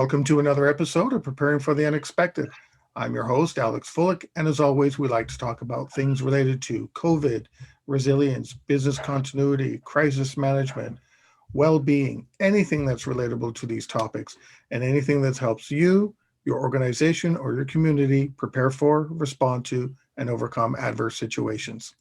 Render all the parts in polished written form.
Welcome to another episode of Preparing for the Unexpected. I'm your host, Alex Fullick, and as always, we like to talk about things related to COVID, resilience, business continuity, crisis management, well being, anything that's relatable to these topics, and anything that helps you, your organization, or your community prepare for, respond to, and overcome adverse situations.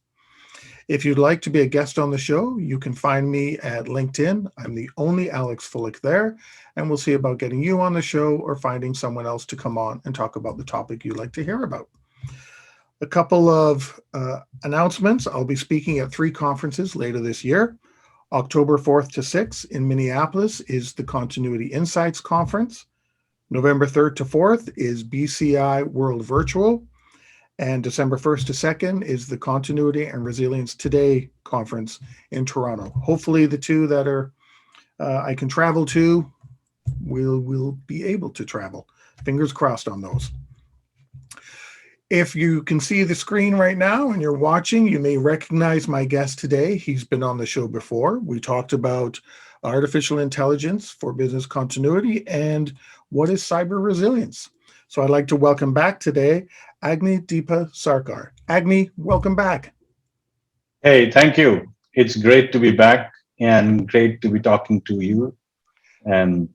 If you'd like to be a guest on the show, you can find me at LinkedIn. I'm the only Alex Fullick there, and we'll see about getting you on the show or finding someone else to come on and talk about the topic you'd like to hear about. A couple of announcements. I'll be speaking at three conferences later this year. October 4th to 6th in Minneapolis is the Continuity Insights Conference. November 3rd to 4th is BCI World Virtual. And December 1st to 2nd is the Continuity and Resilience Today conference in Toronto. Hopefully the two that are I can travel to, we'll be able to travel. Fingers crossed on those. If you can see the screen right now and you're watching, you may recognize my guest today. He's been on the show before. We talked about artificial intelligence for business continuity and what is cyber resilience. So I'd like to welcome back today Agnidipta Sakar. Agni, welcome back. Hey, thank you. It's great to be back and great to be talking to you. And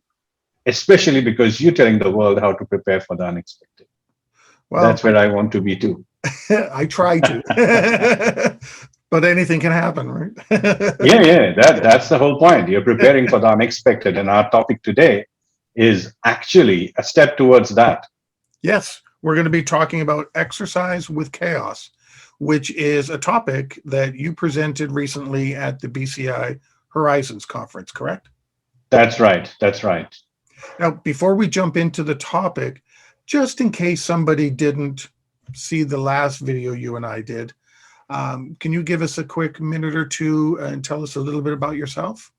especially because you're telling the world how to prepare for the unexpected. Well, that's where I want to be too. I try to, but anything can happen, right? That's the whole point. You're preparing for the unexpected. And our topic today is actually a step towards that. Yes, we're going to be talking about exercise with chaos, which is a topic that you presented recently at the BCI Horizons Conference, correct? That's right. That's right. Now, before we jump into the topic, just in case somebody didn't see the last video you and I did, can you give us a quick minute or two and tell us a little bit about yourself?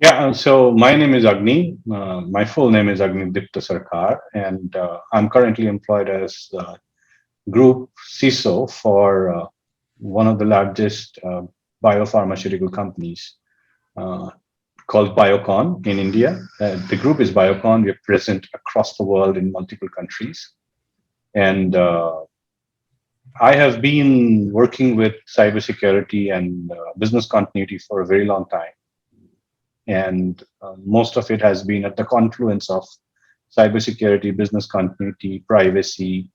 Yeah, so my name is Agni. My full name is Agnidipta Sakar, and I'm currently employed as Group CISO for one of the largest biopharmaceutical companies called Biocon in India. The group is Biocon. We're present across the world in multiple countries. And I have been working with cybersecurity and business continuity for a very long time. And most of it has been at the confluence of cybersecurity, business continuity, privacy,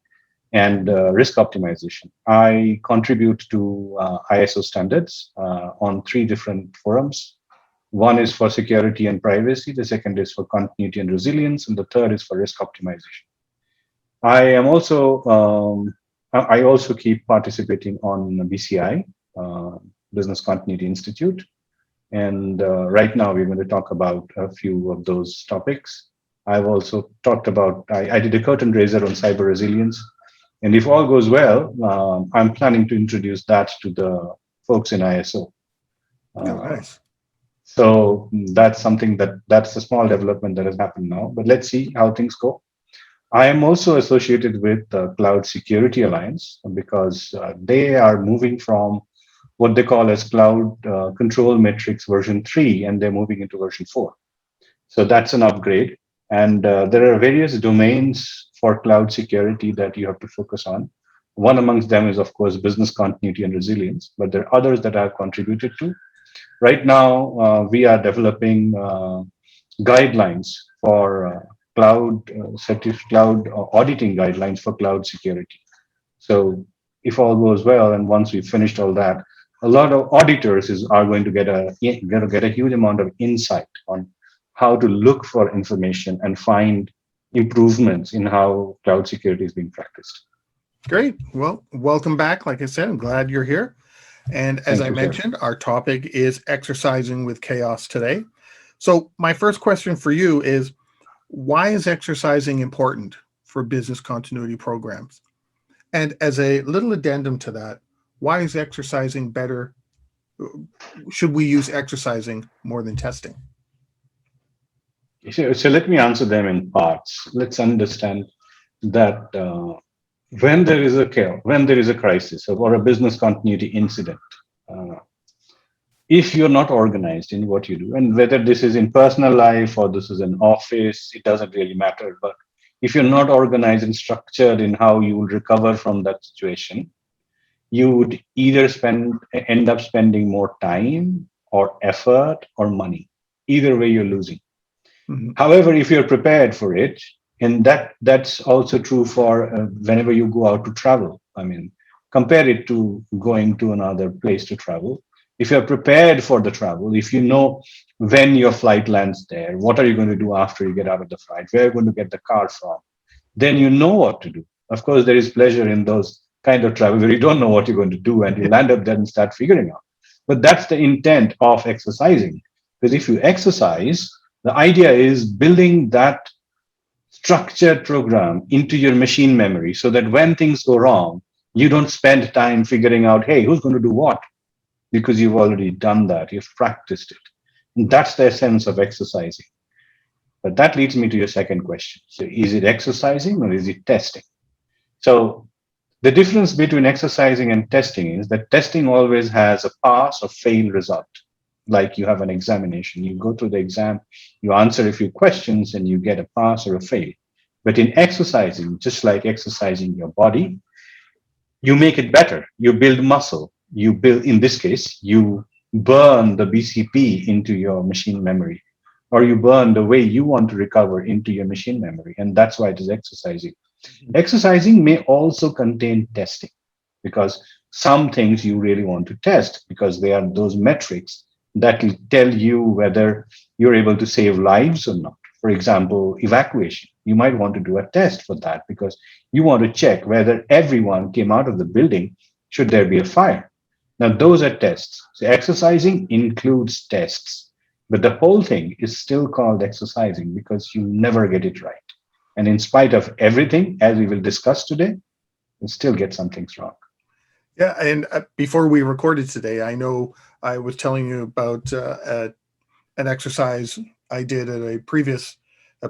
and risk optimization. I contribute to ISO standards on three different forums. One is for security and privacy, the second is for continuity and resilience, and the third is for risk optimization. I also keep participating on BCI, Business Continuity Institute. And right now we're going to talk about a few of those topics. I've also talked about, I did a curtain raiser on cyber resilience. And if all goes well, I'm planning to introduce that to the folks in ISO. Nice. So that's something that's a small development that has happened now, but let's see how things go. I am also associated with the Cloud Security Alliance because they are moving from what they call as Cloud Control Metrics version 3, and they're moving into version 4. So that's an upgrade. And there are various domains for cloud security that you have to focus on. One amongst them is, of course, business continuity and resilience, but there are others that I've contributed to. Right now, we are developing guidelines for cloud auditing guidelines for cloud security. So if all goes well, and once we've finished all that, a lot of auditors are going to get a huge amount of insight on how to look for information and find improvements in how cloud security is being practiced. Great. Well, welcome back. Like I said, I'm glad you're here. And as I mentioned, our topic is exercising with chaos today. So my first question for you is, why is exercising important for business continuity programs? And as a little addendum to that, why is exercising better? Should we use exercising more than testing? So let me answer them in parts. Let's understand that when there is a crisis or a business continuity incident, if you're not organized in what you do, and whether this is in personal life or this is an office, it doesn't really matter. But if you're not organized and structured in how you will recover from that situation, you would either end up spending more time or effort or money. Either way, you're losing. Mhm. However, if you're prepared for it, and that's also true for whenever you go out to travel. I mean, compare it to going to another place to travel. If you're prepared for the travel, if you know when your flight lands there, what are you going to do after you get out of the flight, where you're going to get the car from, then you know what to do. Of course, there is pleasure in those kind of travel where you don't know what you're going to do and you land up there and start figuring out. But that's the intent of exercising. Because if you exercise, the idea is building that structured program into your machine memory so that when things go wrong, you don't spend time figuring out, hey, who's going to do what? Because you've already done that, you've practiced it. And that's the essence of exercising. But that leads me to your second question. So, is it exercising or is it testing? So, the difference between exercising and testing is that testing always has a pass or fail result. Like you have an examination, you go through the exam, you answer a few questions, and you get a pass or a fail. But in exercising, just like exercising your body, you make it better. You build muscle. You build, in this case, you burn the BCP into your machine memory, or you burn the way you want to recover into your machine memory. And that's why it is exercising. Exercising may also contain testing because some things you really want to test because they are those metrics that will tell you whether you're able to save lives or not. For example, evacuation. You might want to do a test for that because you want to check whether everyone came out of the building should there be a fire. Now, those are tests. So, exercising includes tests, but the whole thing is still called exercising because you never get it right. And in spite of everything, as we will discuss today, you still get some things wrong. Yeah, and before we recorded today, I know I was telling you about an exercise I did at a previous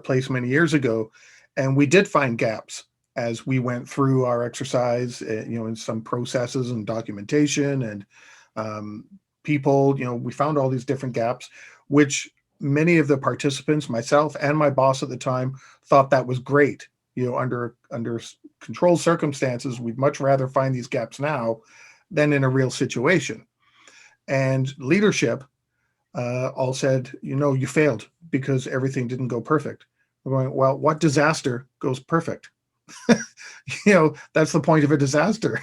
place many years ago, and we did find gaps as we went through our exercise. In some processes and documentation and um, people. We found all these different gaps, which many of the participants, myself and my boss at the time, thought that was great. Under controlled circumstances, we'd much rather find these gaps now than in a real situation. And leadership all said, you failed because everything didn't go perfect. We're going, well, what disaster goes perfect? That's the point of a disaster.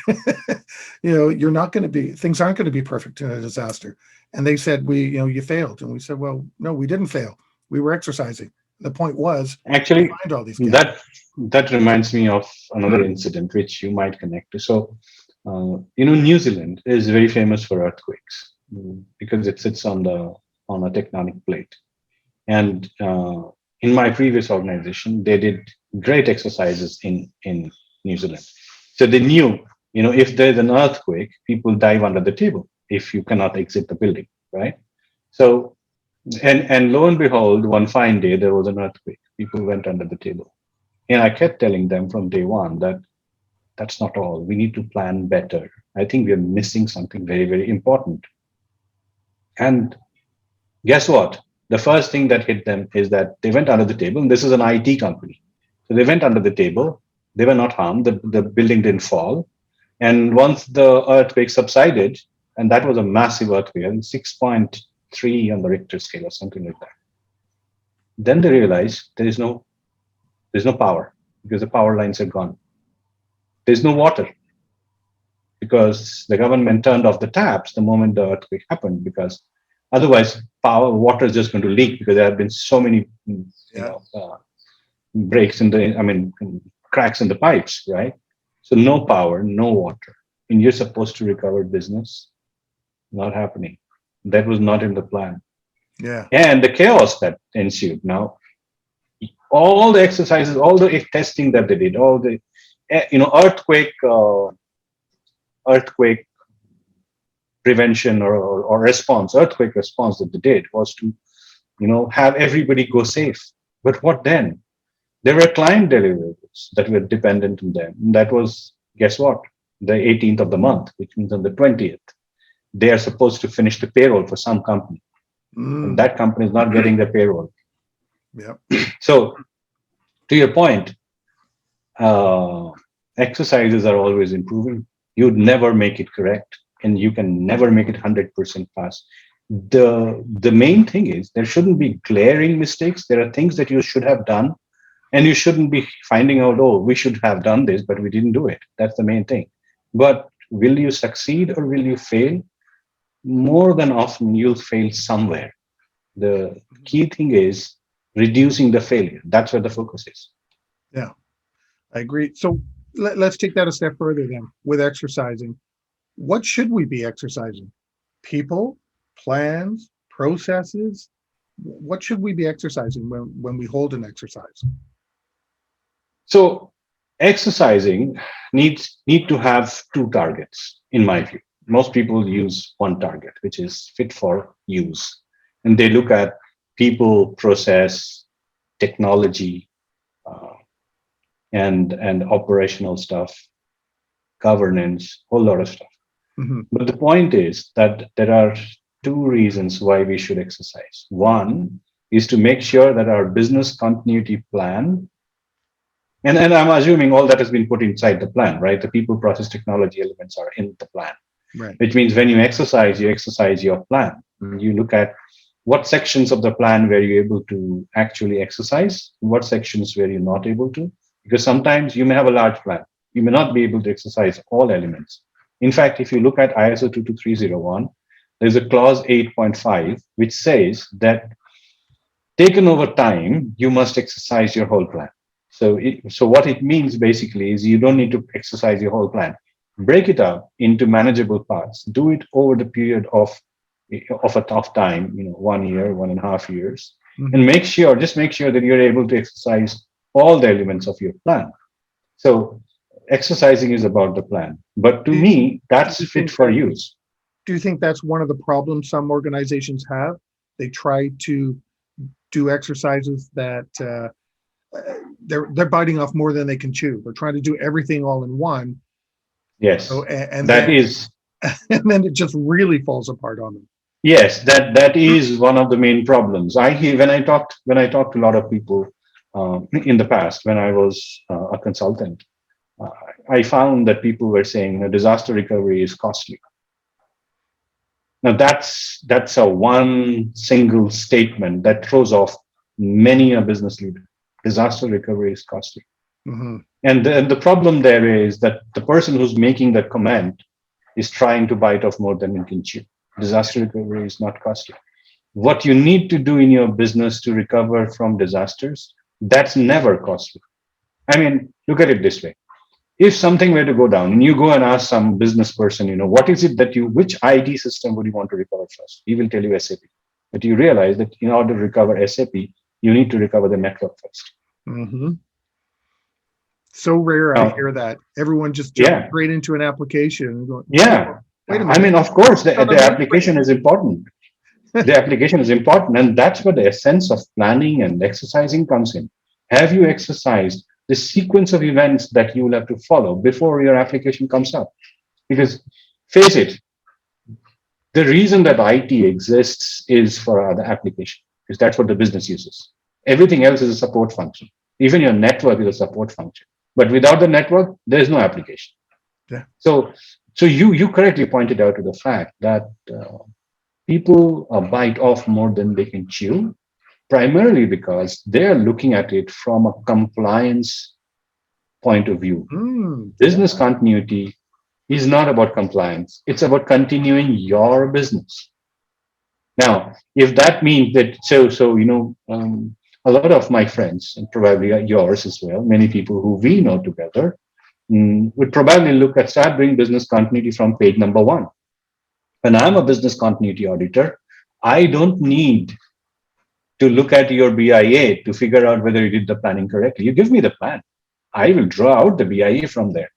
You're not going to be, things aren't going to be perfect in a disaster. And they said, you failed. And we said, well, no, we didn't fail. We were exercising. The point was to Actually, find all these gaps. that reminds me of another incident which you might connect to. So, New Zealand is very famous for earthquakes because it sits on a tectonic plate. And in my previous organization, they did great exercises in New Zealand. So they knew, if there's an earthquake, people dive under the table if you cannot exit the building, right? So, and lo and behold, one fine day there was an earthquake. People went under the table, and I kept telling them from day one that that's not all. We need to plan better. I think we are missing something very, very important. And guess what? The first thing that hit them is that they went under the table, and this is an IT company. So they went under the table. They were not harmed. The building didn't fall. And once the earthquake subsided, and that was a massive earthquake, 6.3 on the Richter scale or something like that, then they realized there's no power because the power lines are gone. There's no water because the government turned off the taps the moment the earthquake happened because otherwise water is just going to leak because there have been so many Yeah. breaks in the cracks in the pipes, right? So no power, no water, and you're supposed to recover business. Not happening. That was not in the plan. Yeah. And the chaos that ensued. Now all the exercises, all the testing that they did, all the earthquake prevention or response, earthquake response that they did was to have everybody go safe. But what then? There were client deliverables that were dependent on them. And that was, guess what? The 18th of the month, which means on the 20th. they are supposed to finish the payroll for some company, and Mm. that company is not getting the payroll. Yep. So, to your point, uh, exercises are always improving. You'd never make it correct, and you can never make it 100% pass. The main thing is there shouldn't be glaring mistakes. There are things that you should have done, and you shouldn't be finding out, oh, we should have done this, but we didn't do it. That's the main thing. But will you succeed or will you fail? More than often, you'll fail somewhere. The key thing is reducing the failure. That's where the focus is. Yeah, I agree. So let's take that a step further then with exercising. What should we be exercising? People, plans, processes? What should we be exercising when we hold an exercise? So exercising need to have two targets, in my view. Most people use one target, which is fit for use. And they look at people, process, technology, uh, and operational stuff, governance, whole lot of stuff. Hmm. But the point is that there are two reasons why we should exercise. One is to make sure that our business continuity plan, and I'm assuming all that has been put inside the plan, right? The people, process, technology elements are in the plan, Right. which means when you exercise your plan. You look at what sections of the plan were you able to actually exercise, what sections were you not able to, because sometimes you may have a large plan. You may not be able to exercise all elements. In fact, if you look at ISO 22301, there's a clause 8.5, which says that taken over time, you must exercise your whole plan. So what it means basically is you don't need to exercise your whole plan. Break it up into manageable parts. Do it over the period of a tough time, 1 year, 1.5 years, and Hmm. make sure that you're able to exercise all the elements of your plan. So exercising is about the plan. But to Do, me, do that's you fit think for use. do you think that's one of the problems some organizations have? They try to do exercises that they're biting off more than they can chew. They're trying to do everything all in one. So Yes. and That then is and then it just really falls apart on them. Yes, that is one of the main problems. I hear when I talked to a lot of people in the past when I was a consultant. uh, I found that people were saying, disaster recovery is costly. Now that's a one single statement that throws off many a business leader. Disaster recovery is costly, Hmm. and the problem there is that the person who's making that comment is trying to bite off more than it can chew. Disaster recovery is not costly. What you need to do in your business to recover from disasters, that's never costly. I mean, look at it this way. If something were to go down and you go and ask some business person, what is it that which IT system would you want to recover first? He will tell you SAP. But you realize that in order to recover SAP, you need to recover the network first. Hmm. So rare I Now, hear that. Everyone just jumps yeah, straight into an application and going, yeah. wait a I minute, mean, of course, it's not the on application mainframe. is important. The application is important, and that's where the essence of planning and exercising comes in. Have you exercised the sequence of events that you will have to follow before your application comes up? Because face it, the reason that IT exists is for the application, because that's what the business uses. Everything else is a support function. Even your network is a support function. But without the network, there is no application. Yeah. So, so you correctly pointed out to the fact that people bite off more than they can chew, primarily because they're looking at it from a compliance point of view. Yeah. Business continuity is not about compliance, it's about continuing your business. Now, if that means that, a lot of my friends, and probably yours as well, many people who we know together, would probably start doing business continuity from page number one. When I'm a business continuity auditor, I don't need to look at your BIA to figure out whether you did the planning correctly. You give me the plan. I will draw out the BIA from there.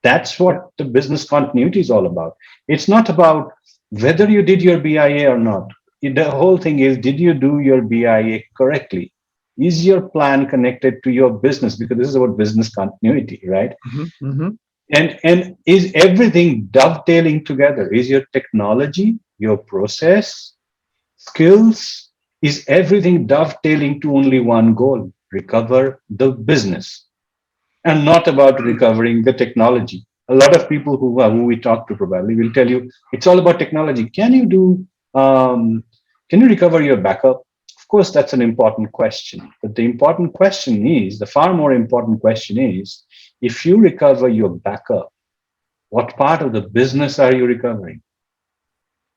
That's Yeah. what the business continuity is all about. It's not about whether you did your BIA or not. The whole thing is, did you do your BIA correctly? Is your plan connected to your business? Because this is about business continuity, right? Hmm. Hmm. And is everything dovetailing together? Is your technology, your process, skills, is everything dovetailing to only one goal? Recover the business, and not about recovering the technology. A lot of people who we talk to probably will tell you it's all about technology. Can you recover your backup? Of course, that's an important question. But the important question is, the far more important question is, if you recover your backup, what part of the business are you recovering?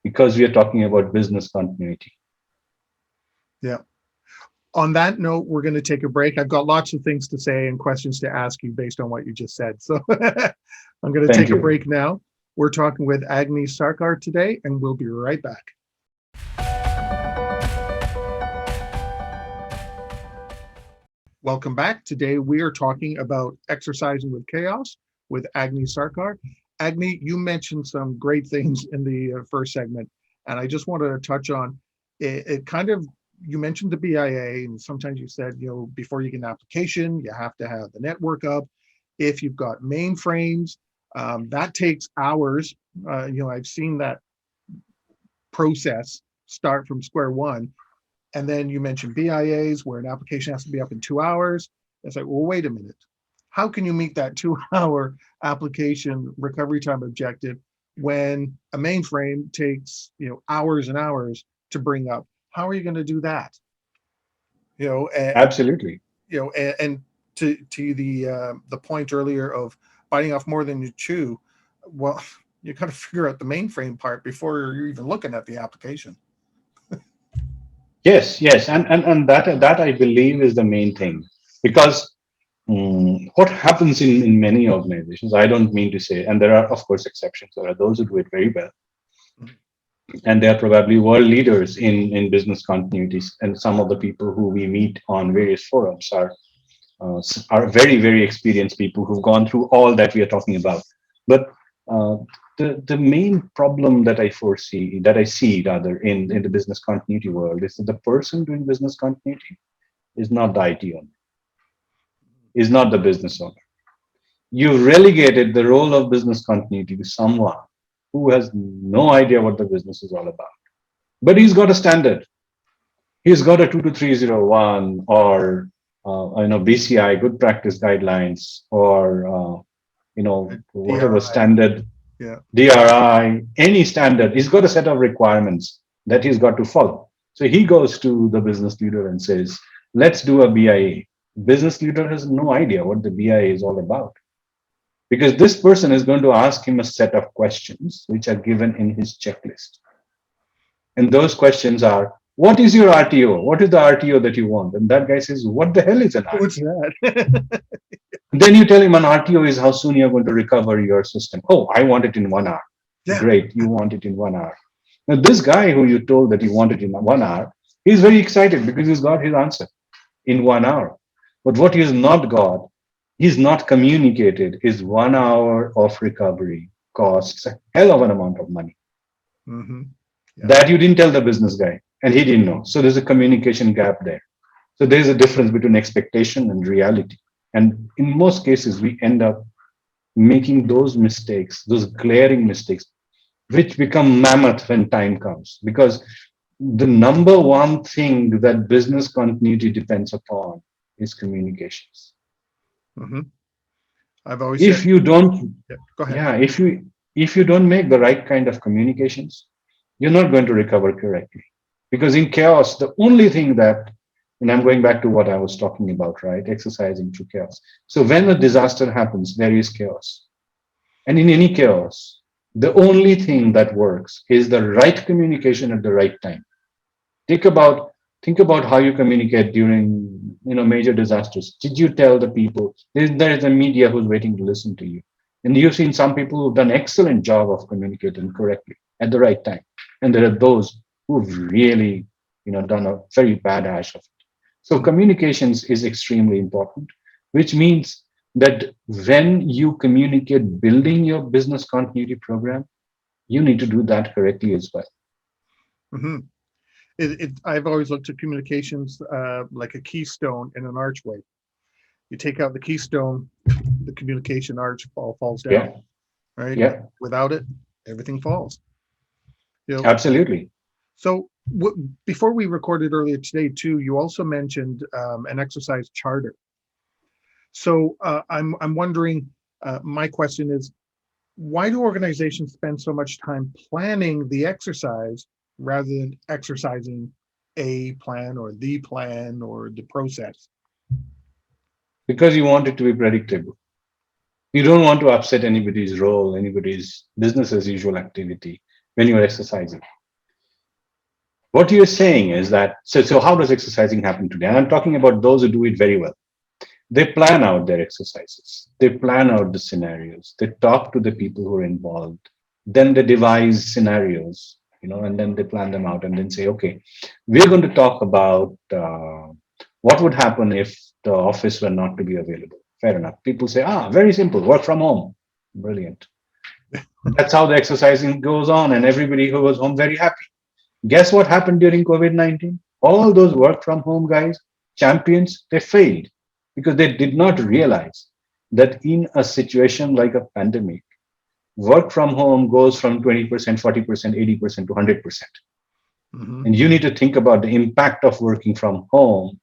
Because we are talking about business continuity. Yeah. On that note, we're going to take a break. I've got lots of things to say and questions to ask you based on what you just said. So I'm going to Thank take a you. break now. We're talking with Agni Sarkar today, and we'll be right back. Welcome back. Today we are talking about exercising with chaos with Agni Sarkar. Agni, you mentioned some great things in the first segment, and I just wanted to touch on it. Kind of, you mentioned the BIA, and sometimes you said, before you get an application, you have to have the network up. If you've got mainframes, that takes hours. I've seen that process start from square one. And then you mentioned BIAs where an application has to be up in 2 hours. It's like, well, wait a minute. How can you meet that 2 hour application recovery time objective when a mainframe takes, hours and hours to bring up? How are you going to do that? And, Absolutely. and to the point earlier of biting off more than you chew. Well, you got to figure out the mainframe part before you're even looking at the application. Yes, yes. And that I believe is the main thing. Because what happens in many organizations, I don't mean to say, and there are, of course, exceptions. There are those who do it very well, and they are probably world leaders in business continuities. And some of the people who we meet on various forums are very, very experienced people who've gone through all that we are talking about. But uh, the main problem that I see rather in the business continuity world is that the person doing business continuity is not the IT owner, is not the business owner. You relegated the role of business continuity to someone who has no idea what the business is all about. But he's got a standard. He's got a 22301 or BCI, good practice guidelines, or whatever DRI. standard, Yeah. DRI, any standard. He's got a set of requirements that he's got to follow. So he goes to the business leader and says, let's do a BIA. Business leader has no idea what the BIA is all about, because this person is going to ask him a set of questions which are given in his checklist. And those questions are, what is your RTO? What is the RTO that you want? And that guy says, what the hell is an What's RTO? that? Then you tell him an RTO is how soon you're going to recover your system. Oh, I want it in 1 hour. Yeah. Great, you want it in 1 hour. Now, this guy who you told that he wanted in 1 hour, he's very excited because he's got his answer in 1 hour. But what he has not got, he's not communicated, is 1 hour of recovery costs a hell of an amount of money. Mm-hmm. Yeah. That you didn't tell the business guy, and he didn't know. So there's a communication gap there. So there's a difference between expectation and reality. And in most cases, we end up making those mistakes, those glaring mistakes, which become mammoth when time comes. Because the number one thing that business continuity depends upon is communications. Mm-hmm. I've always said, If you don't, yeah, go ahead. yeah, if you don't make the right kind of communications, you're not going to recover correctly. Because in chaos, the only thing that, and I'm going back to what I was talking about, right? Exercising through chaos. So when a disaster happens, there is chaos. And in any chaos, the only thing that works is the right communication at the right time. Think about think about how you communicate during major disasters. Did you tell the people? There is a media who's waiting to listen to you, and you've seen some people who've done excellent job of communicating correctly at the right time, and there are those who've really done a very bad hash of it. So communications is extremely important, which means that when you communicate building your business continuity program, you need to do that correctly as well. Mm-hmm. I've always looked at communications like a keystone in an archway. You take out the keystone, the communication arch falls down, Yeah, right? yeah, Without it, everything falls. You know, absolutely. so before we recorded earlier today too, you also mentioned an exercise charter. So I'm wondering. My question is, why do organizations spend so much time planning the exercise rather than exercising a plan or the plan or the process? Because you want it to be predictable. You don't want to upset anybody's role, anybody's business as usual activity when you're exercising. What you're saying is that, so how does exercising happen today? And I'm talking about those who do it very well. They plan out their exercises, they plan out the scenarios, they talk to the people who are involved, then they devise scenarios, and then they plan them out and then say, okay, we're going to talk about what would happen if the office were not to be available. Fair enough. People say, very simple, work from home. Brilliant. That's how the exercising goes on, and everybody who was home very happy. Guess what happened during COVID 19? All those work from home guys, champions, they failed because they did not realize that in a situation like a pandemic, work from home goes from 20%, 40%, 80% to 100%. Hmm. And you need to think about the impact of working from home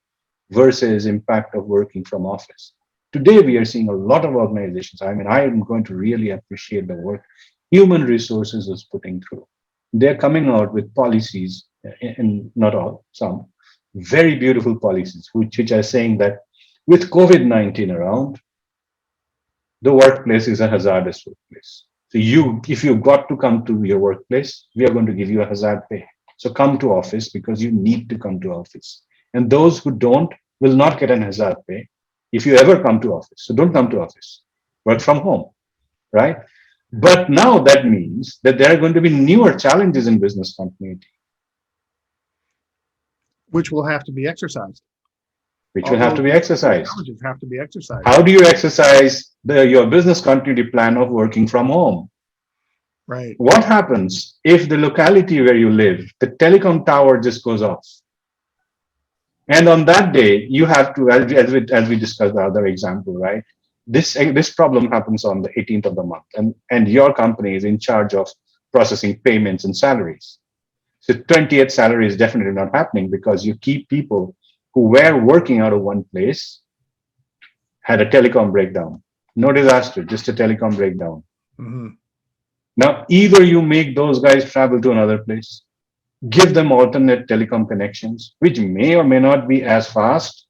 versus impact of working from office. Today, we are seeing a lot of organizations. I mean, I am going to really appreciate the work human resources is putting through. They're coming out with policies, and not all, some very beautiful policies, which are saying that with COVID 19 around, the workplace is a hazardous workplace. So if you've got to come to your workplace, we are going to give you a hazard pay. So come to office because you need to come to office. And those who don't will not get an hazard pay if you ever come to office. So don't come to office. Work from home, right? But now that means that there are going to be newer challenges in business continuity, Which will have to be exercised. which All will have to those be new exercised. challenges have to be exercised. How do you exercise your business continuity plan of working from home? Right. What happens if the locality where you live, the telecom tower just goes off? And on that day, you have to, as we discussed the other example, right? This problem happens on the 18th of the month, and your company is in charge of processing payments and salaries. So 20th salary is definitely not happening because you keep people who were working out of one place had a telecom breakdown. No disaster, just a telecom breakdown. Hmm. Now, either you make those guys travel to another place, give them alternate telecom connections, which may or may not be as fast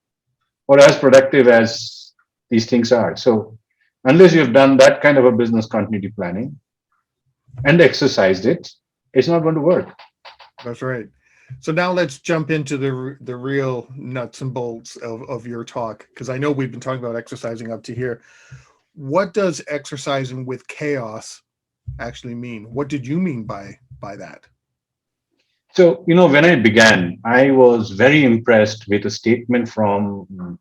or as productive as these things are. So, unless you've done that kind of a business continuity planning and exercised it, it's not going to work. That's right. So now let's jump into the real nuts and bolts of your talk, because I know we've been talking about exercising up to here. What does exercising with chaos actually mean? What did you mean by that? So, when I began, I was very impressed with a statement from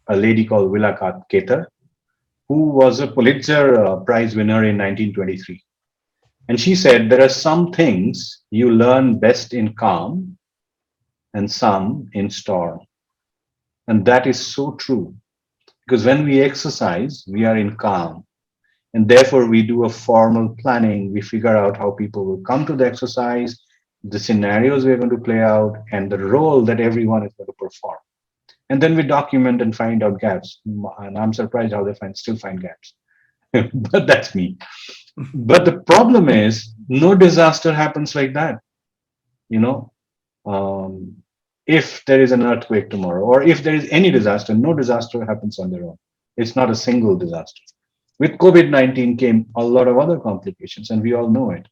a lady called Willa Cater, who was a Pulitzer Prize winner in 1923. And she said, there are some things you learn best in calm and some in storm. And that is so true because when we exercise, we are in calm. And therefore, we do a formal planning. We figure out how people will come to the exercise, the scenarios we're going to play out, and the role that everyone is going to perform. And then we document and find out gaps. And I'm surprised how they still find gaps. But that's me. But the problem is, no disaster happens like that. You know, um, if there is an earthquake tomorrow, or if there is any disaster, no disaster happens on their own. It's not a single disaster. With COVID 19 came a lot of other complications, and we all know it,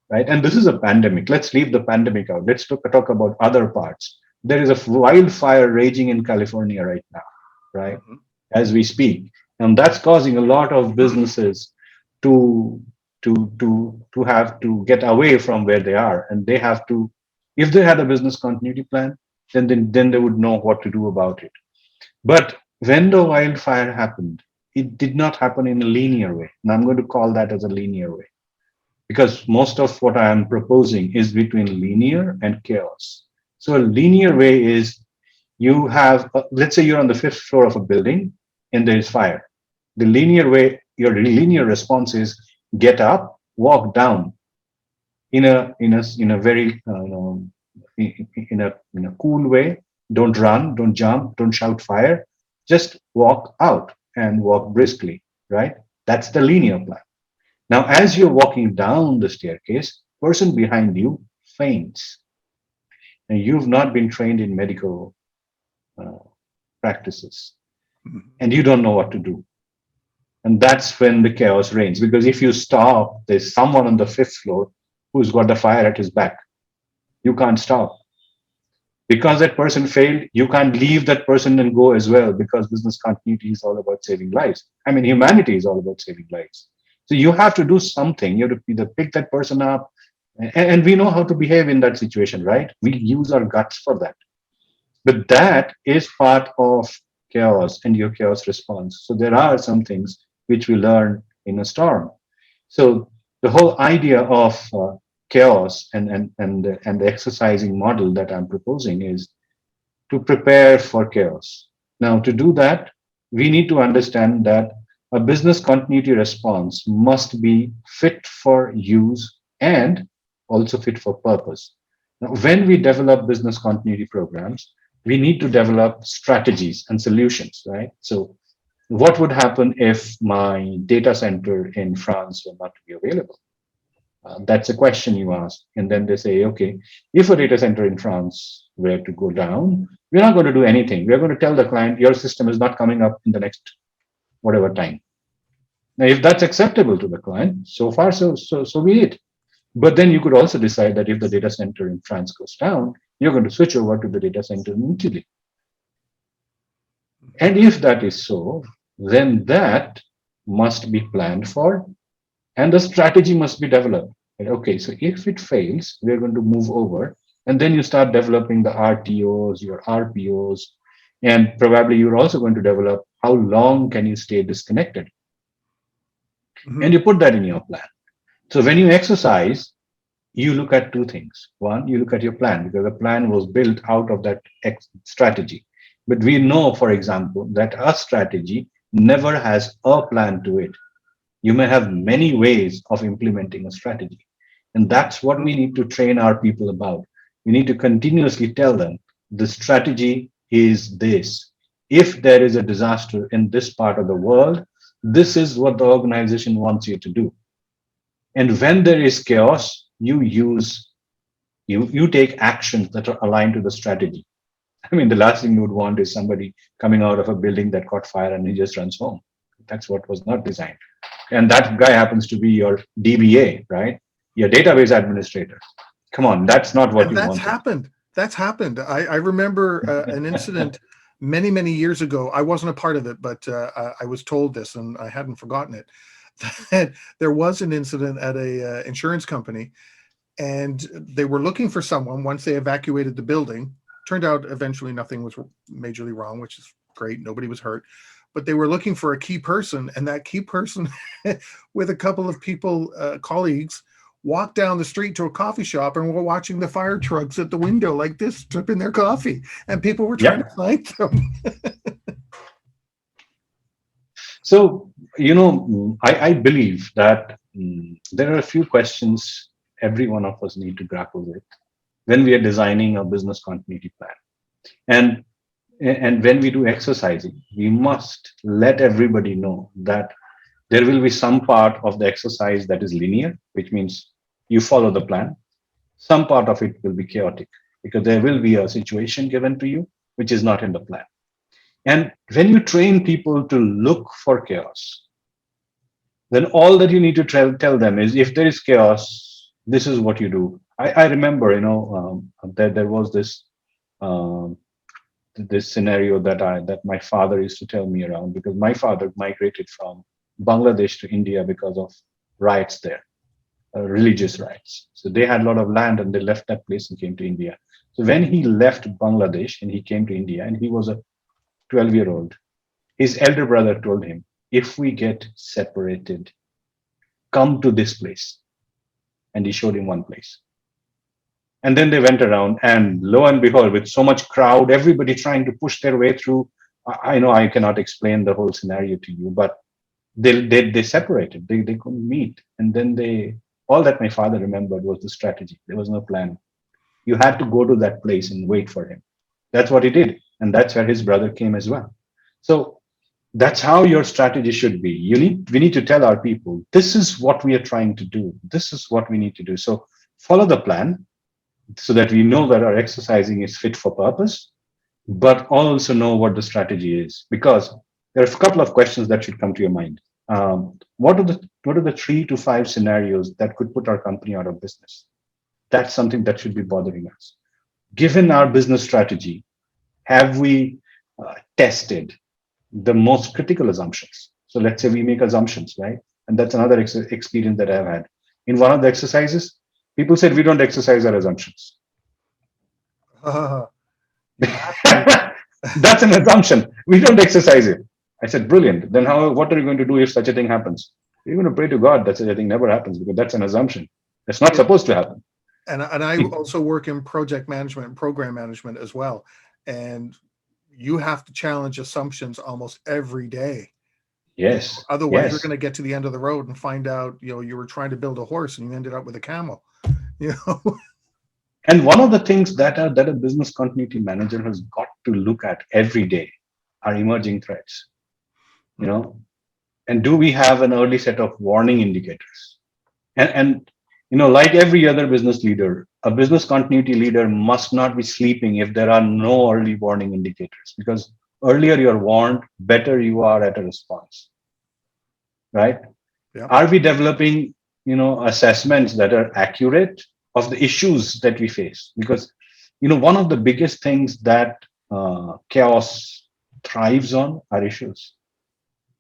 right? And this is a pandemic. Let's leave the pandemic out. Let's talk about other parts. There is a wildfire raging in California right now, right? Mhm. As we speak. And that's causing a lot of businesses to to have to get away from where they are, and they have to, if they had a business continuity plan, then they would know what to do about it. But when the wildfire happened, it did not happen in a linear way, and I'm going to call that as a linear way because most of what I am proposing is between linear and chaos. So a linear way is, you have let's say you're on the fifth floor of a building, and there is fire. The linear way, your linear response is get up, walk down in a very in a cool way. Don't run, don't jump, don't shout fire. Just walk out and walk briskly, right? That's the linear plan. Now, as you're walking down the staircase, person behind you faints, and you've not been trained in medical uh, practices, Mhm. and you don't know what to do. And that's when the chaos reigns. Because if you stop, there's someone on the fifth floor who's got the fire at his back. You can't stop. Because that person failed, you can't leave that person and go as well, because business continuity is all about saving lives. I mean, humanity is all about saving lives. So you have to do something. You have to either pick that person up, and we know how to behave in that situation, right? We use our guts for that. But that is part of chaos and your chaos response. So there are some things which we learn in a storm. So the whole idea of chaos and the exercising model that I'm proposing is to prepare for chaos. Now, to do that, we need to understand that a business continuity response must be fit for use and also fit for purpose. Now, when we develop business continuity programs, we need to develop strategies and solutions, right? So, what would happen if my data center in France were not to be available? That's a question you ask. And then they say, okay, if a data center in France were to go down, we're not going to do anything. We're going to tell the client, your system is not coming up in the next whatever time. Now, if that's acceptable to the client, so far, so be it. But then you could also decide that if the data center in France goes down, you're going to switch over to the data center in Italy. And if that is so, then that must be planned for and the strategy must be developed. Right? Okay, so if it fails, we're going to move over, and then you start developing the RTOs, your RPOs, and probably you're also going to develop how long can you stay disconnected, and Mhm. you put that in your plan. So when you exercise, you look at two things. One, you look at your plan because the plan was built out of that strategy. But we know, for example, that a strategy never has a plan to it. You may have many ways of implementing a strategy. And that's what we need to train our people about. We need to continuously tell them the strategy is this. If there is a disaster in this part of the world, this is what the organization wants you to do. And when there is chaos, you take actions that are aligned to the strategy. I mean, the last thing you would want is somebody coming out of a building that caught fire and he just runs home. That's what was not designed. And that guy happens to be your DBA, right? Your database administrator. Come on, that's not what And you that's wanted. happened. That's happened. I remember an incident many, many years ago. I wasn't a part of it, but I was told this and I hadn't forgotten it. That there was an incident at a insurance company, and they were looking for someone once they evacuated the building. Turned out eventually nothing was majorly wrong, which is great. Nobody was hurt. But they were looking for a key person, and that key person, with a couple of people, colleagues, walked down the street to a coffee shop and were watching the fire trucks at the window like this, sipping their coffee, and people were trying to Yep. find them. So, I believe that there are a few questions every one of us need to grapple with when we are designing a business continuity plan. And and when we do exercising, we must let everybody know that there will be some part of the exercise that is linear, which means you follow the plan. Some part of it will be chaotic because there will be a situation given to you which is not in the plan. And when you train people to look for chaos, then all that you need to tell them is if there is chaos, this is what you do. I remember, there was um, this scenario that my father used to tell me around because my father migrated from Bangladesh to India because of riots there, religious riots. So they had a lot of land and they left that place and came to India. So when he left Bangladesh and he came to India and he was a 12-year-old, his elder brother told him, if we get separated, come to this place. And he showed him one place. And then they went around, and lo and behold, with so much crowd, everybody trying to push their way through, I know I cannot explain the whole scenario to you, but they separated. They couldn't meet, and then they all that my father remembered was the strategy. There was no plan. You had to go to that place and wait for him. That's what he did, and that's where his brother came as well. So that's how your strategy should be. We need to tell our people, this is what we are trying to do. This is what we need to do. So follow the plan so that we know that our exercising is fit for purpose, but also know what the strategy is. Because there are a couple of questions that should come to your mind. What are the 3 to 5 scenarios that could put our company out of business? That's something that should be bothering us. Given our business strategy, have we tested the most critical assumptions? So let's say we make assumptions, right? And that's another experience that I've had. In one of the exercises, people said we don't exercise our assumptions. You have to. That's an assumption. We don't exercise it. I said, brilliant. Then how? What are you going to do if such a thing happens? You're going to pray to God that such a thing never happens because that's an assumption. It's not Yeah. supposed to happen. And I also work in project management and program management as well. And you have to challenge assumptions almost every day. Yes, Otherwise, you're going yes. to get to the end of the road and find out, you were trying to build a horse and you ended up with a camel. You know, And one of the things that a business continuity manager has got to look at every day are emerging threats. You know, and do we have an early set of warning indicators? And like every other business leader, a business continuity leader must not be sleeping if there are no early warning indicators, because earlier you're warned, better you are at a response, right? yeah. Are we developing assessments that are accurate of the issues that we face? Because one of the biggest things that chaos thrives on are issues.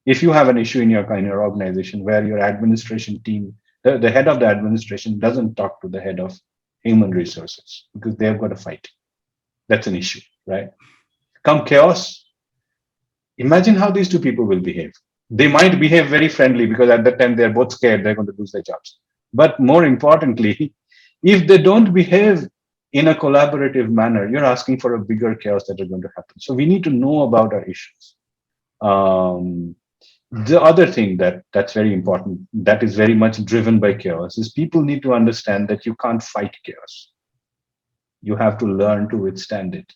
If you have an issue in your organization where your administration team, the head of the administration doesn't talk to the head of human resources because they've got a fight, that's an issue, right? Come chaos, imagine how these two people will behave. They might behave very friendly because at that time they're both scared they're going to lose their jobs. But more importantly, if they don't behave in a collaborative manner, you're asking for a bigger chaos that are going to happen. So we need to know about our issues. Um, the other thing that's very important, that is very much driven by chaos, is people need to understand that you can't fight chaos. You have to learn to withstand it.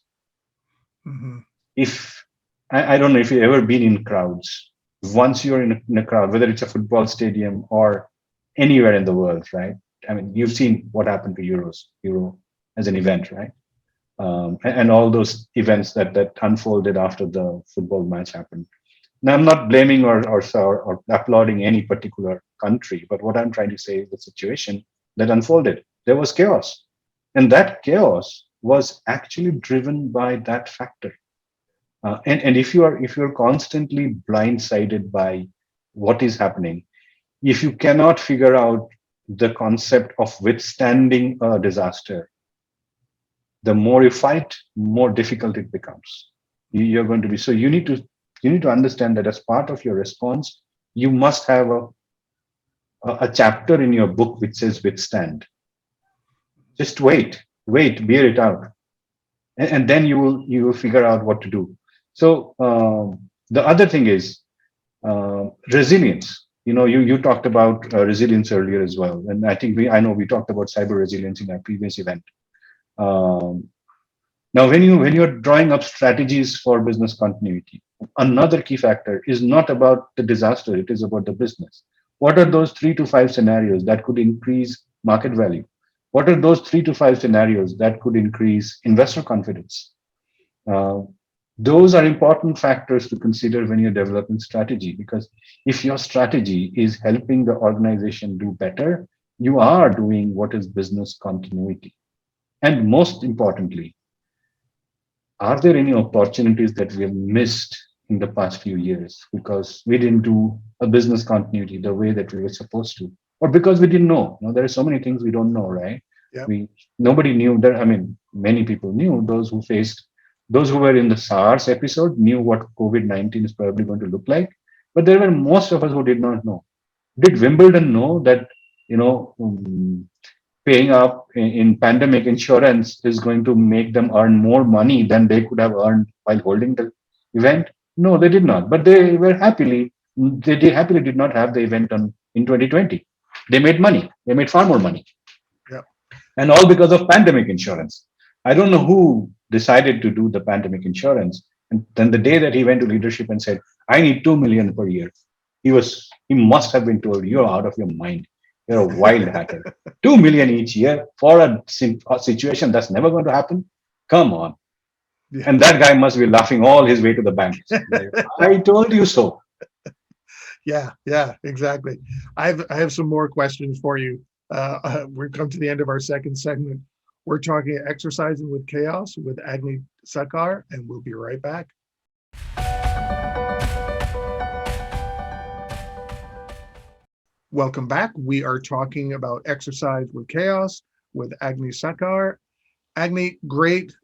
Hmm. If I don't know if you've ever been in crowds. Once you're in a crowd, whether it's a football stadium or anywhere in the world, right? I mean, you've seen what happened to Euro as an event, right? And all those events that unfolded after the football match happened. Now, I'm not blaming or applauding any particular country, but what I'm trying to say is the situation that unfolded. There was chaos, and that chaos was actually driven by that factor. And if you're constantly blindsided by what is happening, if you cannot figure out the concept of withstanding a disaster, the more you fight, more difficult it becomes. You're going to be so you need to understand that as part of your response, you must have a chapter in your book which says withstand. Just wait, bear it out, and then you will figure out what to do. So the other thing is resilience. You talked about resilience earlier as well, and I know we talked about cyber resilience in our previous event. Um, Now, when you're drawing up strategies for business continuity, another key factor is not about the disaster; it is about the business. What are those 3 to 5 scenarios that could increase market value? What are those 3 to 5 scenarios that could increase investor confidence? Uh, those are important factors to consider when you're developing strategy, because if your strategy is helping the organization do better, you are doing what is business continuity. And most importantly, are there any opportunities that we have missed in the past few years because we didn't do a business continuity the way that we were supposed to, or because we didn't know? There are so many things we don't know, right? Yep. We Nobody knew that. I mean, many people knew. Those who were in the SARS episode knew what COVID-19 is probably going to look like, but there were most of us who did not know. Did Wimbledon know that you know paying up in pandemic insurance is going to make them earn more money than they could have earned while holding the event? No, they did not. But they happily did not have the event on in 2020. They made money. They made far more money, Yep. and all because of pandemic insurance. I don't know who decided to do the pandemic insurance. And then the day that he went to leadership and said, "I need 2 million per year," he must have been told, "You're out of your mind. You're a wild hacker. 2 million each year for a situation that's never going to happen. Come on." Yeah. And that guy must be laughing all his way to the bank. Like, I told you so. Yeah, yeah, exactly. I have some more questions for you. We've come to the end of our second segment. We're talking exercising with chaos with Agni Sakar, and we'll be right back. Welcome back. We are talking about exercise with chaos with Agni Sakar. Agni, great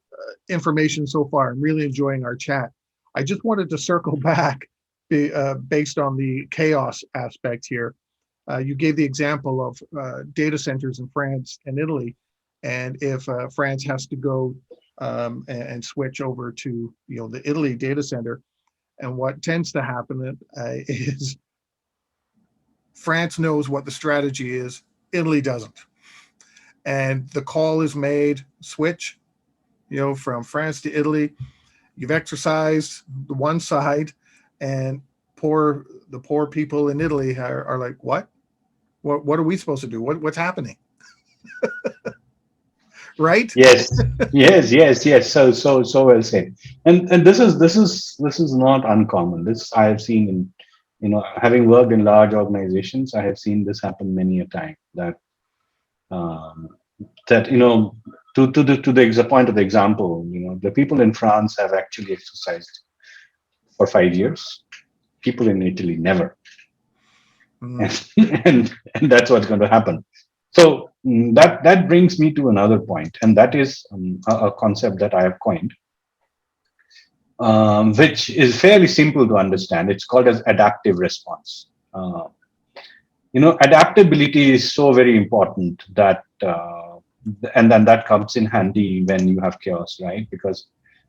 information so far. I'm really enjoying our chat. I just wanted to circle back based on the chaos aspect here. You gave the example of data centers in France and Italy, and if France has to go and switch over to the Italy data center, and what tends to happen is France knows what the strategy is, Italy doesn't, and the call is made switch, from France to Italy. You've exercised the one side, and the poor people in Italy are like, what? What are we supposed to do? What's happening? Right? Yes, yes. So well said. And this is not uncommon. This I have seen in, having worked in large organizations, I have seen this happen many a time. Um, that to the point of the example, the people in France have actually exercised for 5 years. People in Italy never, Mm, and and that's what's going to happen. So that brings me to another point, and that is a concept that I have coined, which is fairly simple to understand. It's called as adaptive response. Adaptability is so very important that, and then that comes in handy when you have chaos, right? Because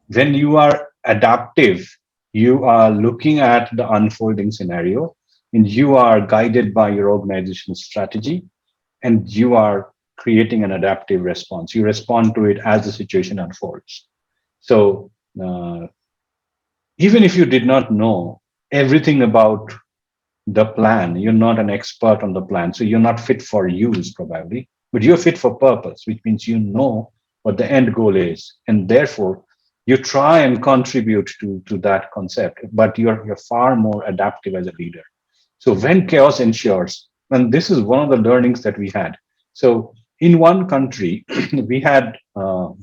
when you are adaptive, you are looking at the unfolding scenario, and you are guided by your organization's strategy, and you are creating an adaptive response. You respond to it as the situation unfolds. So uh, even if you did not know everything about the plan, you're not an expert on the plan, so you're not fit for use probably, but you're fit for purpose, which means you know what the end goal is, and therefore you try and contribute to that concept, but you're far more adaptive as a leader. So when chaos ensures, and this is one of the learnings that we had. So in one country, we had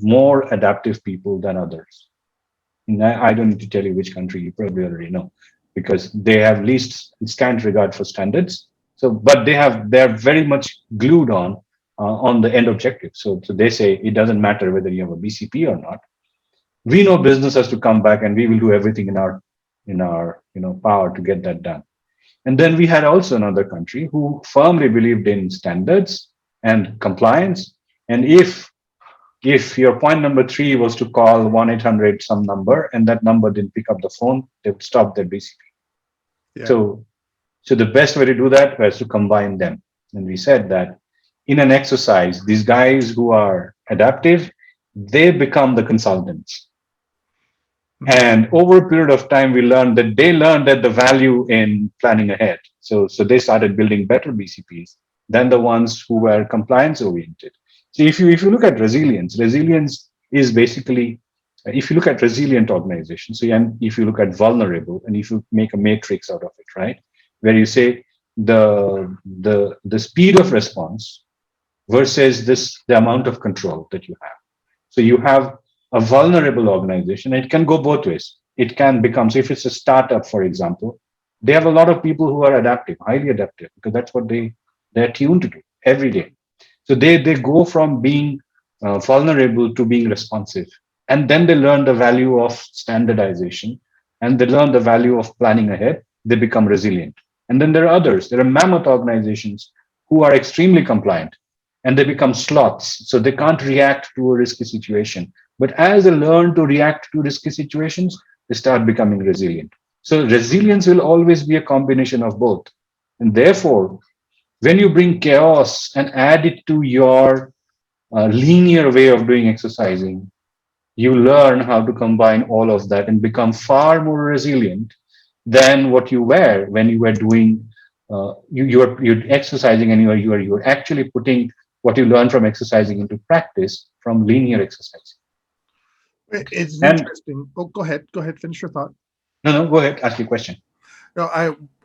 more adaptive people than others. And I don't need to tell you which country, you probably already know, because they have least scant regard for standards. So, but they're very much glued on the end objective. So they say it doesn't matter whether you have a BCP or not. We know business has to come back, and we will do everything in our power to get that done. And then we had also another country who firmly believed in standards and compliance. And if your point number three was to call 1-800 some number and that number didn't pick up the phone, they would stop their BCP. yeah. So the best way to do that was to combine them. And we said that in an exercise, these guys who are adaptive, they become the consultants. Mm, And over a period of time, we learned that they learned that the value in planning ahead. So they started building better BCPs than the ones who were compliance oriented. So if you look at resilience is basically, if you look at resilient organizations, so and if you look at vulnerable, and if you make a matrix out of it, right, where you say the speed of response versus the amount of control that you have. So you have a vulnerable organization. It can go both ways. It can become, so if it's a startup, for example, they have a lot of people who are adaptive, highly adaptive, because that's what they're tuned to do every day. So they go from being vulnerable to being responsive. And then they learn the value of standardization, and they learn the value of planning ahead. They become resilient. And then there are others. There are mammoth organizations who are extremely compliant, and they become sloths. So they can't react to a risky situation. But as they learn to react to risky situations, they start becoming resilient. So resilience will always be a combination of both. And therefore, when you bring chaos and add it to your linear way of doing exercising, you learn how to combine all of that and become far more resilient than what you were when you were doing you're exercising, and you're actually putting what you learn from exercising into practice from linear exercise. It's And interesting. Oh, go ahead. Go ahead. Finish your thought. no, go ahead, ask your question. No,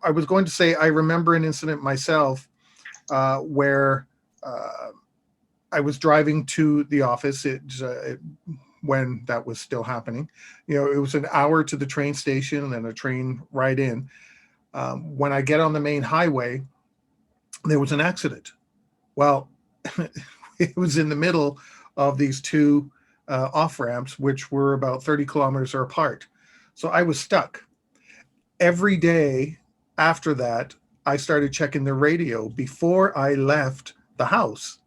I was going to say I remember an incident myself where uh, I was driving to the office. When that was still happening. It was an hour to the train station and then a train ride in. When I get on the main highway, there was an accident. Well, it was in the middle of these two off ramps, which were about 30 kilometers apart. So I was stuck. Every day after that, I started checking the radio before I left the house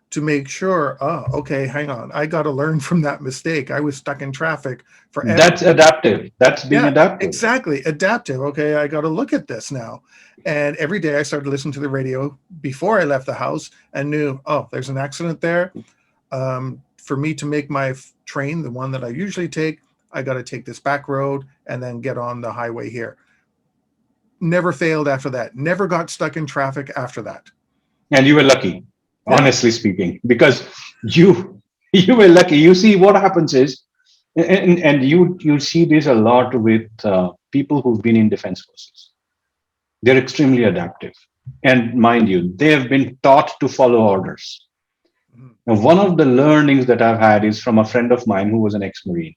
to make sure, oh, okay, hang on. I got to learn from that mistake. I was stuck in traffic forever. That's adaptive. That's being Yeah, adaptive. exactly. Adaptive. Okay, I got to look at this now. And every day I started listening to the radio before I left the house and knew, oh, there's an accident there. For me to make my train, the one that I usually take, I got to take this back road and then get on the highway here. Never failed after that. Never got stuck in traffic after that. And you were lucky, Yeah. honestly speaking, because you you were lucky. You see, what happens is, and you see this a lot with people who've been in defense forces. They're extremely adaptive, and mind you, they have been taught to follow orders. Mhm. And one of the learnings that I've had is from a friend of mine who was an ex-marine,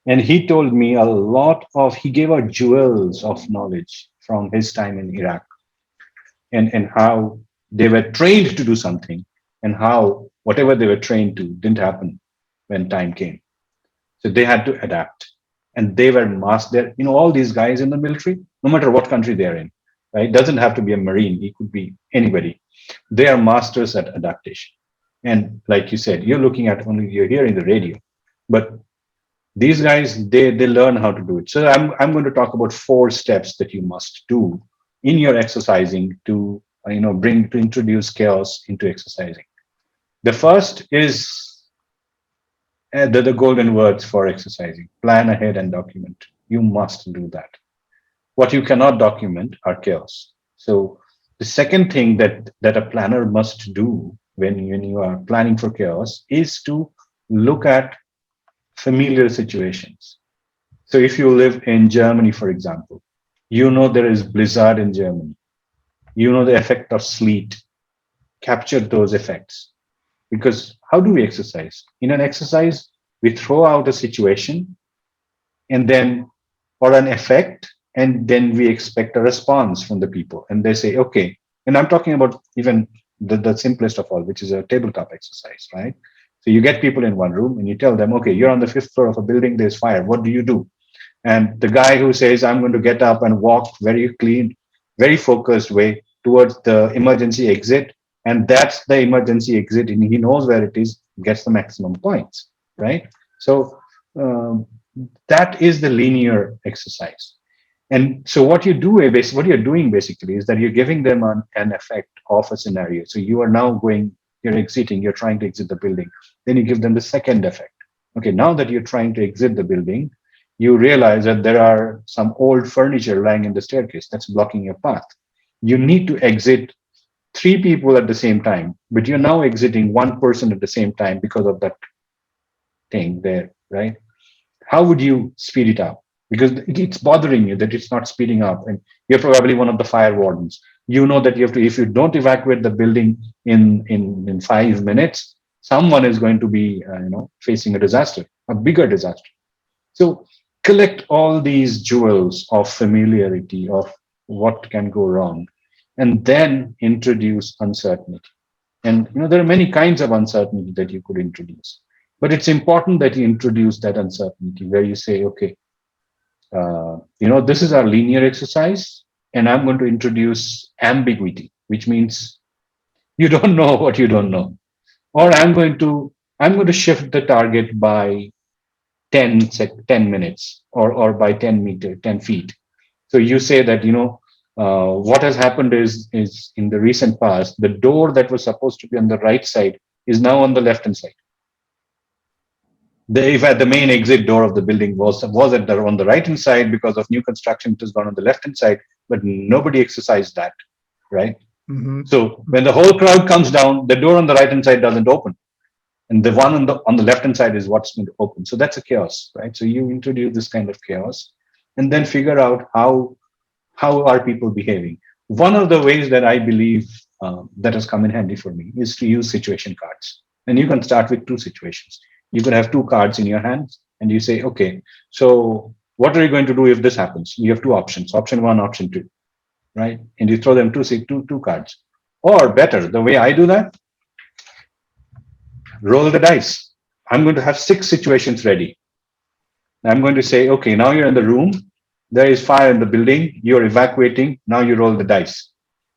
and he told me a lot of, he gave out jewels of knowledge from his time in Iraq, and how they were trained to do something, and how whatever they were trained to didn't happen when time came. So they had to adapt. And they were master. All these guys in the military, no matter what country they're in, right? It doesn't have to be a Marine, he could be anybody. They are masters at adaptation. And like you said, you're hearing the radio. But these guys, they learn how to do it. So I'm going to talk about 4 steps that you must do in your exercising to bring to introduce chaos into exercising. The first is the golden words for exercising: plan ahead and document. You must do that. What you cannot document are chaos. So the second thing that a planner must do when you are planning for chaos is to look at familiar situations. So if you live in Germany, for example, there is blizzard in Germany. The effect of sleet. Capture those effects. Because how do we exercise? In an exercise, we throw out a situation and then, or an effect, and then we expect a response from the people. And they say, okay. And I'm talking about even the simplest of all, which is a tabletop exercise, right? So you get people in one room and you tell them, okay, you're on the 5th floor of a building, there's fire. What do you do? And the guy who says, I'm going to get up and walk very clean, very focused way towards the emergency exit, and that's the emergency exit, and he knows where it is, gets the maximum points, right? So um, that is the linear exercise. And so what you're doing basically is that you're giving them an effect of a scenario. So you're exiting, you're trying to exit the building. Then you give them the second effect. Okay, now that you're trying to exit the building, you realize that there are some old furniture lying in the staircase that's blocking your path. You need to exit 3 people at the same time, but you're now exiting one person at the same time because of that thing there, right? How would you speed it up? Because it's bothering you that it's not speeding up, and you're probably one of the fire wardens. You know that you have to, if you don't evacuate the building in 5 minutes, someone is going to be facing a disaster, a bigger disaster. So collect all these jewels of familiarity of what can go wrong, and then introduce uncertainty. And there are many kinds of uncertainty that you could introduce, but it's important that you introduce that uncertainty where you say, okay, this is our linear exercise, and I'm going to introduce ambiguity, which means you don't know what you don't know, or I'm going to shift the target by 10 minutes or by 10 feet. So you say that, what has happened is in the recent past, the door that was supposed to be on the right side is now on the left hand side. If at the main exit door of the building was on the right hand side, because of new construction, it has gone on the left hand side, but nobody exercised that, right? Mm-hmm. So when the whole crowd comes down, the door on the right hand side doesn't open, and the one on the left hand side is what's going to open. So that's a chaos, right? So you introduce this kind of chaos, and then figure out how are people behaving. One of the ways that I believe that has come in handy for me is to use situation cards, and you can start with two situations. You could have two cards in your hands, and you say, okay, so what are you going to do if this happens? You have two options: option one, option two, right? And you throw them two cards. Or better, the way I do that, roll the dice. I'm going to have six situations ready. I'm going to say, okay, now you're in the room. There is fire in the building. You're evacuating. Now you roll the dice.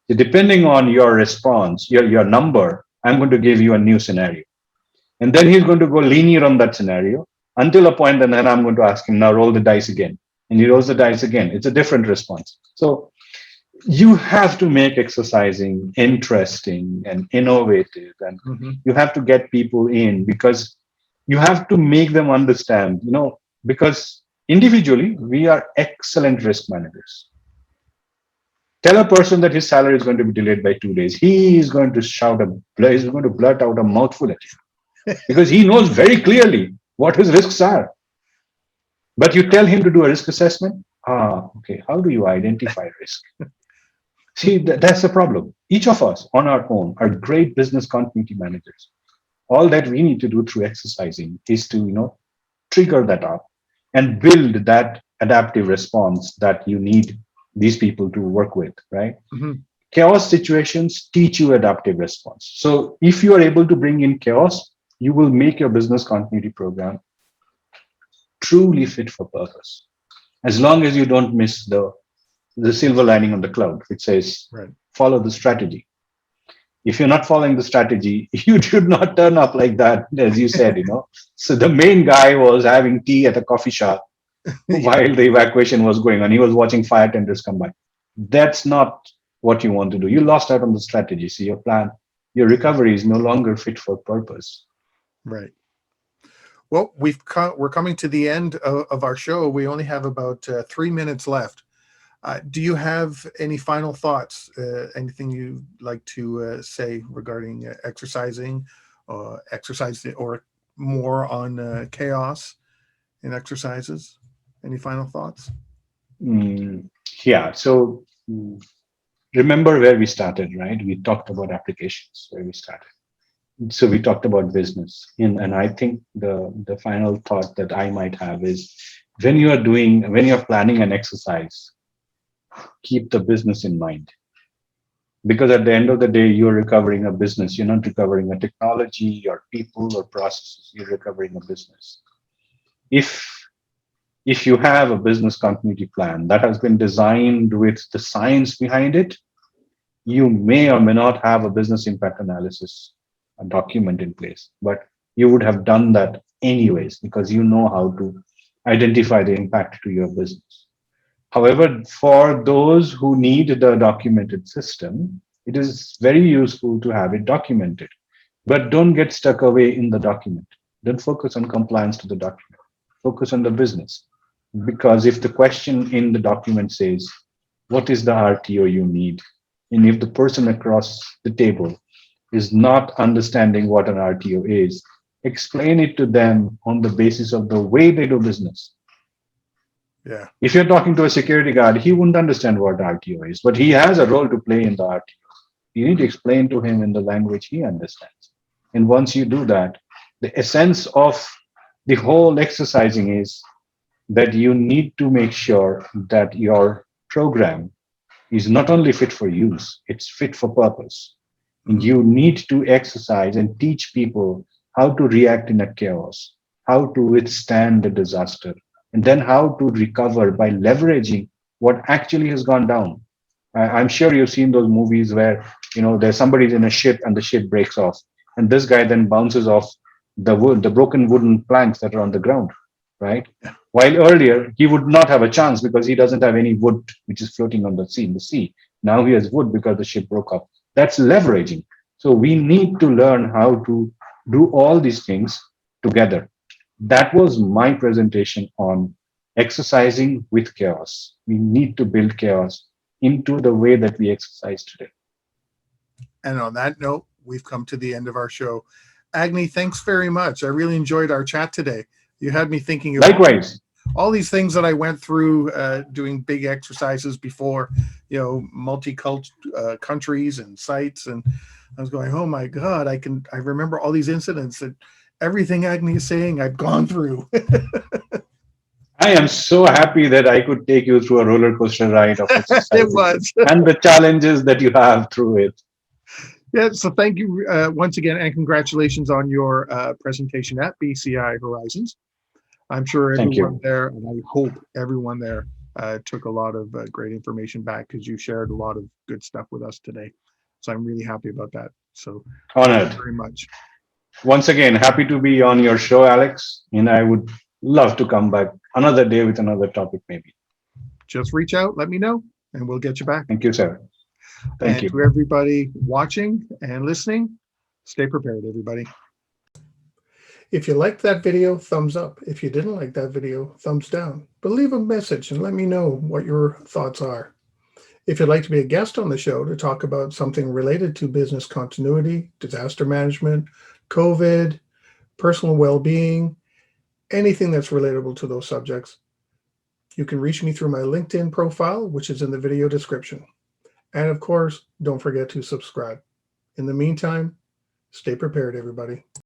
So depending on your response, your number, I'm going to give you a new scenario. And then he's going to go linear on that scenario until a point, and then I'm going to ask him, now roll the dice again. And he rolls the dice again. It's a different response. So you have to make exercising interesting and innovative, and Mm-hmm. you have to get people in, because you have to make them understand, because individually we are excellent risk managers. Tell a person that his salary is going to be delayed by 2 days, he is going to he's going to blurt out a mouthful at you, because he knows very clearly what his risks are. But you tell him to do a risk assessment. Okay, how do you identify risk? See, that's the problem. Each of us on our own are great business continuity managers. All that we need to do through exercising is to, trigger that up and build that adaptive response that you need these people to work with, right? Mm-hmm. Chaos situations teach you adaptive response. So if you are able to bring in chaos, you will make your business continuity program truly fit for purpose. As long as you don't miss the silver lining on the cloud, which says Right. follow the strategy. If you're not following the strategy, you should not turn up like that, as you said, So the main guy was having tea at a coffee shop while the evacuation was going on. He was watching fire tenders come by. That's not what you want to do. You lost out on the strategy. So your recovery is no longer fit for purpose. Right. Well, we're coming to the end of our show. We only have about 3 minutes left. Do you have any final thoughts? Anything you'd like to say regarding exercising, or more on chaos in exercises? Any final thoughts? Yeah. So remember where we started, right? We talked about applications where we started. So we talked about business, and I think the final thought that I might have is, when you're planning an exercise, keep the business in mind, because at the end of the day, you're recovering a business. You're not recovering a technology or people or processes. You're recovering a business. If you have a business continuity plan that has been designed with the science behind it, you may or may not have a business impact analysis, a document in place, but you would have done that anyways, because you know how to identify the impact to your business. However, for those who need the documented system, it is very useful to have it documented. But don't get stuck away in the document. Don't focus on compliance to the document. Focus on the business. Because if the question in the document says, what is the RTO you need? And if the person across the table is not understanding what an RTO is, explain it to them on the basis of the way they do business. Yeah. If you're talking to a security guard, he wouldn't understand what RTO is, but he has a role to play in the RTO. You need to explain to him in the language he understands. And once you do that, the essence of the whole exercising is that you need to make sure that your program is not only fit for use, it's fit for purpose. And Mm-hmm. you need to exercise and teach people how to react in a chaos, how to withstand a disaster, and then how to recover by leveraging what actually has gone down. I'm sure you've seen those movies where there's somebody's in a ship and the ship breaks off, and this guy then bounces off the broken wooden planks that are on the ground. right? While earlier he would not have a chance because he doesn't have any wood which is floating on the sea in the sea. Now he has wood because the ship broke up. That's leveraging. So we need to learn how to do all these things together. That was my presentation on exercising with chaos. We need to build chaos into the way that we exercise today. And on that note, we've come to the end of our show. Agni, thanks very much. I really enjoyed our chat today. You had me thinking of Likewise, all these things that I went through doing big exercises before, multi-cult countries and sites. And I was going, oh my God, I remember all these incidents that everything Agni is saying I've gone through. I am so happy that I could take you through a roller coaster ride of It exercising was. and the challenges that you have through it. Yeah, so thank you once again, and congratulations on your presentation at BCI Horizons. I'm sure Thank everyone you. there, and I hope everyone there took a lot of great information back, because you shared a lot of good stuff with us today. So I'm really happy about that. So thank you Honored. very much. Once again, happy to be on your show, Alex. And I would love to come back another day with another topic, maybe. Just reach out, let me know, and we'll get you back. Thank you, sir. Thank And you. to everybody watching and listening, stay prepared, everybody. If you liked that video, thumbs up. If you didn't like that video, thumbs down. But leave a message and let me know what your thoughts are. If you'd like to be a guest on the show to talk about something related to business continuity, disaster management, COVID, personal well-being, anything that's relatable to those subjects, you can reach me through my LinkedIn profile, which is in the video description. And of course, don't forget to subscribe. In the meantime, stay prepared, everybody.